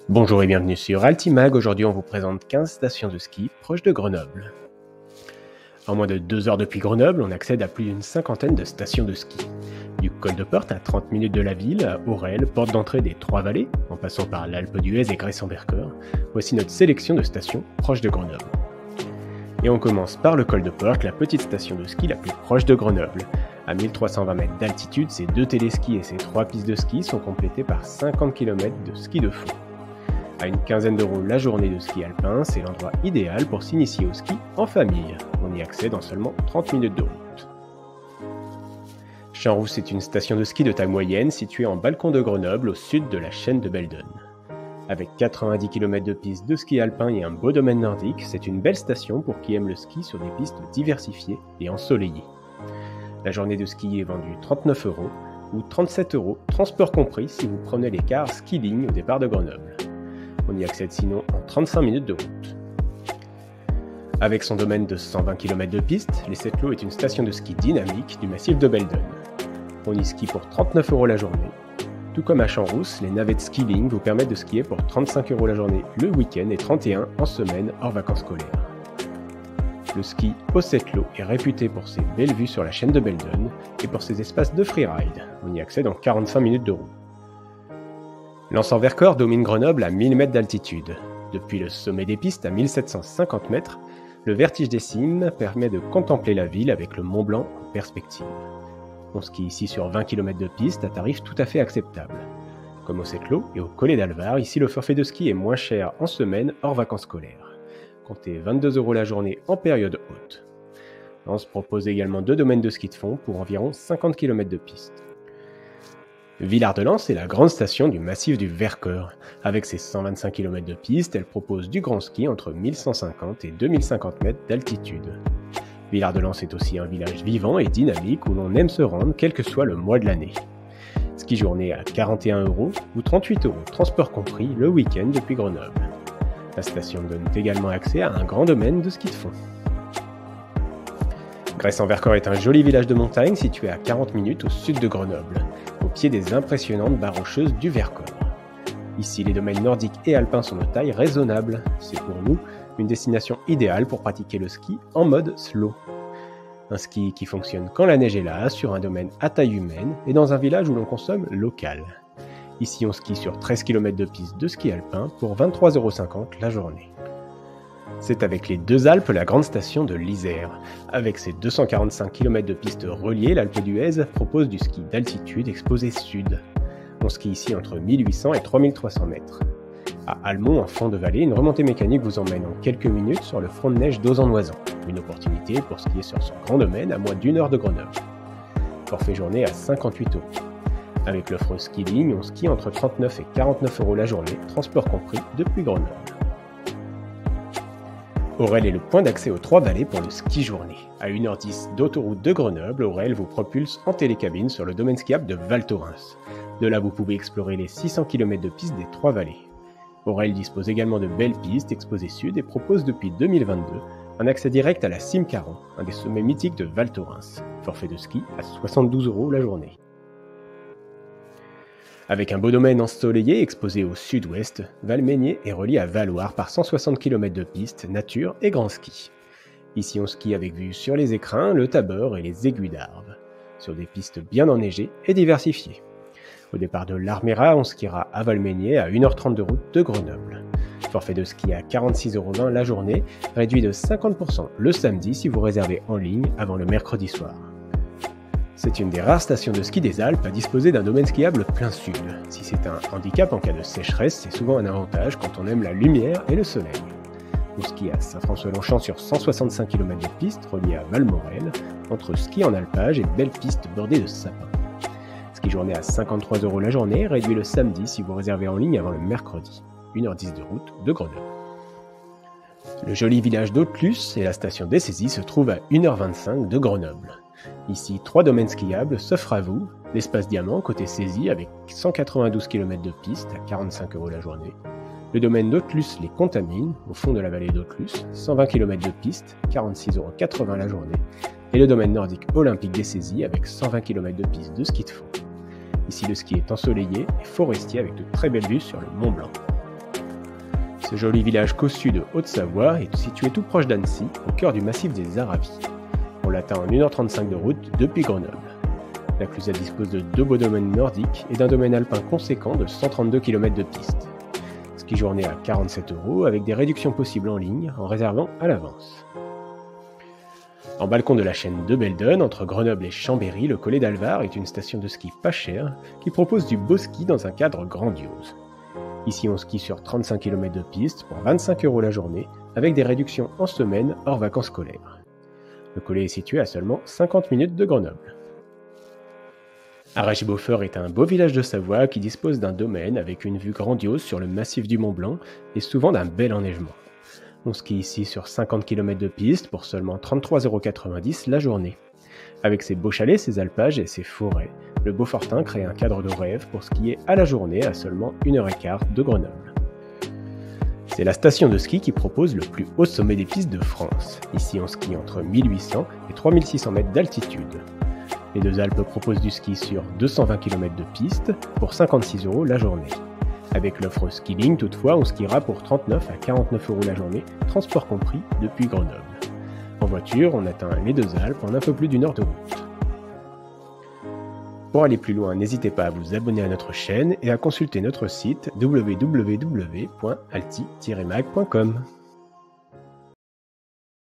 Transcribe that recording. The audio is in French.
Bonjour et bienvenue sur Altimag. Aujourd'hui, on vous présente 15 stations de ski proches de Grenoble. En moins de 2 heures depuis Grenoble, on accède à plus d'une cinquantaine de stations de ski. Du col de Porte à 30 minutes de la ville, à Aurel, porte d'entrée des Trois-Vallées, en passant par l'Alpe d'Huez et Grèce-en-Vercors, voici notre sélection de stations proches de Grenoble. Et on commence par le col de Porte, la petite station de ski la plus proche de Grenoble. À 1320 mètres d'altitude, ces 2 téléskis et ces 3 pistes de ski sont complétés par 50 km de ski de fond. À une quinzaine d'euros la journée de ski alpin, c'est l'endroit idéal pour s'initier au ski en famille. On y accède en seulement 30 minutes de route. Champs-Rousse est une station de ski de taille moyenne située en balcon de Grenoble au sud de la chaîne de Beldon. Avec 90 km de pistes de ski alpin et un beau domaine nordique, c'est une belle station pour qui aime le ski sur des pistes diversifiées et ensoleillées. La journée de ski est vendue 39 € ou 37 €, transport compris si vous prenez les cars Ski-Ligne au départ de Grenoble. On y accède sinon en 35 minutes de route. Avec son domaine de 120 km de piste, les Sept-Lots est une station de ski dynamique du massif de Beldon. On y skie pour 39 € la journée. Tout comme à Champs-Rousse, les navettes Ski-Ligne vous permettent de skier pour 35 € la journée le week-end et 31 € en semaine hors vacances scolaires. Le ski au Sept-Lots est réputé pour ses belles vues sur la chaîne de Beldon et pour ses espaces de freeride. On y accède en 45 minutes de route. L'Anse-en-Vercors domine Grenoble à 1000 mètres d'altitude. Depuis le sommet des pistes à 1750 mètres, le vertige des cimes permet de contempler la ville avec le Mont Blanc en perspective. On skie ici sur 20 km de piste à tarif tout à fait acceptable. Comme au Sept-Lots et au Collet d'Alvar, ici le forfait de ski est moins cher en semaine hors vacances scolaires. Comptez 22 € la journée en période haute. L'Anse propose également 2 domaines de ski de fond pour environ 50 km de piste. Villard-de-Lans est la grande station du massif du Vercors. Avec ses 125 km de piste, elle propose du grand ski entre 1150 et 2050 mètres d'altitude. Villard-de-Lans est aussi un village vivant et dynamique où l'on aime se rendre quel que soit le mois de l'année. Ski journée à 41 € ou 38 €, transport compris, le week-end depuis Grenoble. La station donne également accès à un grand domaine de ski de fond. Grèce-en-Vercors est un joli village de montagne situé à 40 minutes au sud de Grenoble, au pied des impressionnantes barres rocheuses du Vercors. Ici, les domaines nordiques et alpins sont de taille raisonnable. C'est pour nous une destination idéale pour pratiquer le ski en mode slow. Un ski qui fonctionne quand la neige est là, sur un domaine à taille humaine et dans un village où l'on consomme local. Ici, on skie sur 13 km de piste de ski alpin pour 23,50 € la journée. C'est avec les Deux Alpes la grande station de l'Isère. Avec ses 245 km de pistes reliées, l'Alpe d'Huez propose du ski d'altitude exposé sud. On skie ici entre 1800 et 3300 mètres. À Almont, en fond de vallée, une remontée mécanique vous emmène en quelques minutes sur le front de neige d'Auzan-Noisant. Une opportunité pour skier sur son grand domaine à moins d'1 heure de Grenoble. Forfait journée à 58 €. Avec l'offre Ski-Ligne, on skie entre 39 et 49 € la journée, transport compris depuis Grenoble. Aurel est le point d'accès aux Trois-Vallées pour le ski journée. À 1h10 d'autoroute de Grenoble, Aurel vous propulse en télécabine sur le domaine skiable de Val Thorens. De là, vous pouvez explorer les 600 km de pistes des Trois-Vallées. Aurel dispose également de belles pistes exposées sud et propose depuis 2022 un accès direct à la cime Caron, un des sommets mythiques de Val Thorens. Forfait de ski à 72 € la journée. Avec un beau domaine ensoleillé exposé au sud-ouest, Valmeinier est relié à Valloire par 160 km de piste, nature et grand ski. Ici on skie avec vue sur les écrins, le Tabor et les aiguilles d'Arve, sur des pistes bien enneigées et diversifiées. Au départ de l'Armera, on skiera à Valmeinier à 1h30 de route de Grenoble. Forfait de ski à 46,20 € la journée, réduit de 50% le samedi si vous réservez en ligne avant le mercredi soir. C'est une des rares stations de ski des Alpes à disposer d'un domaine skiable plein sud. Si c'est un handicap en cas de sécheresse, c'est souvent un avantage quand on aime la lumière et le soleil. On skie à Saint-François-Longchamp sur 165 km de piste reliée à Valmorel, entre ski en alpage et belles pistes bordées de sapins. Ski journée à 53 € la journée, réduit le samedi si vous réservez en ligne avant le mercredi. 1h10 de route de Grenoble. Le joli village d'Autelus et la station d'Essésy se trouvent à 1h25 de Grenoble. Ici, 3 domaines skiables s'offrent à vous. L'espace Diamant côté Cézy avec 192 km de piste à 45 € la journée. Le domaine d'Autelus les Contamines, au fond de la vallée d'Autelus, 120 km de piste, 46,80 € la journée. Et le domaine nordique olympique des Cézy avec 120 km de piste de ski de fond. Ici, le ski est ensoleillé et forestier avec de très belles vues sur le Mont Blanc. Ce joli village cossu de Haute-Savoie est situé tout proche d'Annecy, au cœur du massif des Aravis. On l'atteint en 1h35 de route depuis Grenoble. La Clusaz dispose de 2 beaux domaines nordiques et d'un domaine alpin conséquent de 132 km de piste. Ski journée à 47 € avec des réductions possibles en ligne en réservant à l'avance. En balcon de la chaîne de Beldon, entre Grenoble et Chambéry, le Collet d'Alvar est une station de ski pas chère qui propose du beau ski dans un cadre grandiose. Ici on skie sur 35 km de piste pour 25 € la journée avec des réductions en semaine hors vacances scolaires. Le Collet est situé à seulement 50 minutes de Grenoble. Arèche-Beaufort est un beau village de Savoie qui dispose d'un domaine avec une vue grandiose sur le massif du Mont-Blanc et souvent d'un bel enneigement. On skie ici sur 50 km de piste pour seulement 33,90 € la journée. Avec ses beaux chalets, ses alpages et ses forêts, le Beaufortin crée un cadre de rêve pour skier à la journée à seulement 1h15 de Grenoble. C'est la station de ski qui propose le plus haut sommet des pistes de France. Ici on skie entre 1800 et 3600 mètres d'altitude. Les Deux Alpes proposent du ski sur 220 km de piste pour 56 € la journée. Avec l'offre Skilling, toutefois, on skiera pour 39 à 49 € la journée, transport compris, depuis Grenoble. En voiture, on atteint les Deux Alpes en un peu plus d'1 heure de route. Pour aller plus loin, n'hésitez pas à vous abonner à notre chaîne et à consulter notre site www.alti-mag.com.